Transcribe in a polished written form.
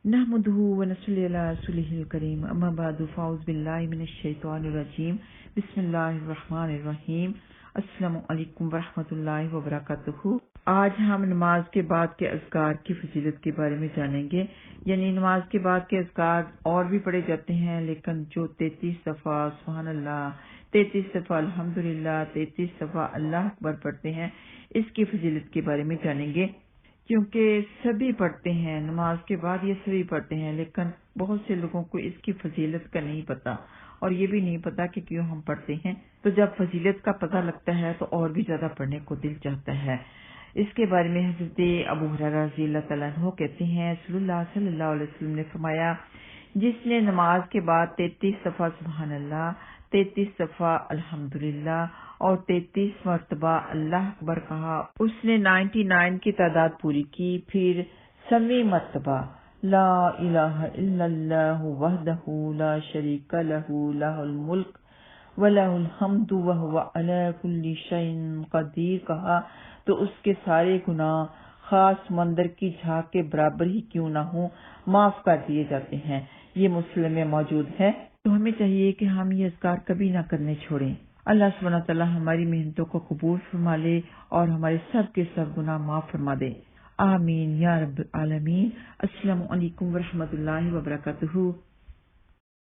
नहमदुहु व नसल्ली अला रसूलिहिल करीम अम्मा बादु फ़ाऊज़ बिल्लाहि मिनश शैतानिर रजीम बिस्मिल्लाहिर रहमानिर रहीम अस्सलामु अलैकुम व रहमतुल्लाहि व बरकातुहू। आज हम नमाज के बाद के अज़कार की फजीलत के बारे में जानेंगे। यानी नमाज के बाद के अज़कार और भी पढ़े जाते हैं, लेकिन जो 33 दफ़ा सुभान अल्लाह, 33 दफ़ा अल्हम्दुलिल्लाह, 33 दफ़ा अल्लाह अकबर पढ़ते हैं, इसकी फजीलत के बारे में जानेंगे। क्योंकि सभी पढ़ते हैं नमाज के बाद, ये सभी पढ़ते हैं, लेकिन बहुत से लोगों को इसकी फजीलत का नहीं पता और ये भी नहीं पता कि क्यों हम पढ़ते हैं। तो जब फजीलत का पता लगता है तो और भी ज्यादा पढ़ने को दिल चाहता है। इसके बारे में हज़रत अबू हुरैरा रज़ी अल्लाह तआला अन्हु कहते हैं, रसूलुल्लाह सल्लल्लाहु अलैहि वसल्लम ने फरमाया, जिसने नमाज के बाद 33 दफा सुभान अल्लाह, 33 दफा अल्हम्दुलिल्लाह और 33 मर्तबा अल्लाह अकबर कहा, उसने 99 की तादाद पूरी की। फिर समी मर्तबा ला इलाहा इल्लल्लाहु वहदहु ला शरीका लहू लहुल मुल्क व लहुल हम्दु व हुवा अला कुल्ली शैइन कदीर कहा, तो उसके सारे गुनाह खास मंदिर की झाग के बराबर ही क्यों ना हो माफ कर दिए जाते हैं। ये मुस्लिम में मौजूद है। तो हमें चाहिए कि हम ये अज़कार कभी ना करने छोड़ें। अल्लाह सुब्हानहू व तआला हमारी मेहनतों को कबूल फरमा ले और हमारे सब के सब गुनाह माफ फरमा दे। आमीन या रब्बल आलमीन। अस्सलामु अलैकुम व रहमतुल्लाहि व बरकातुहू।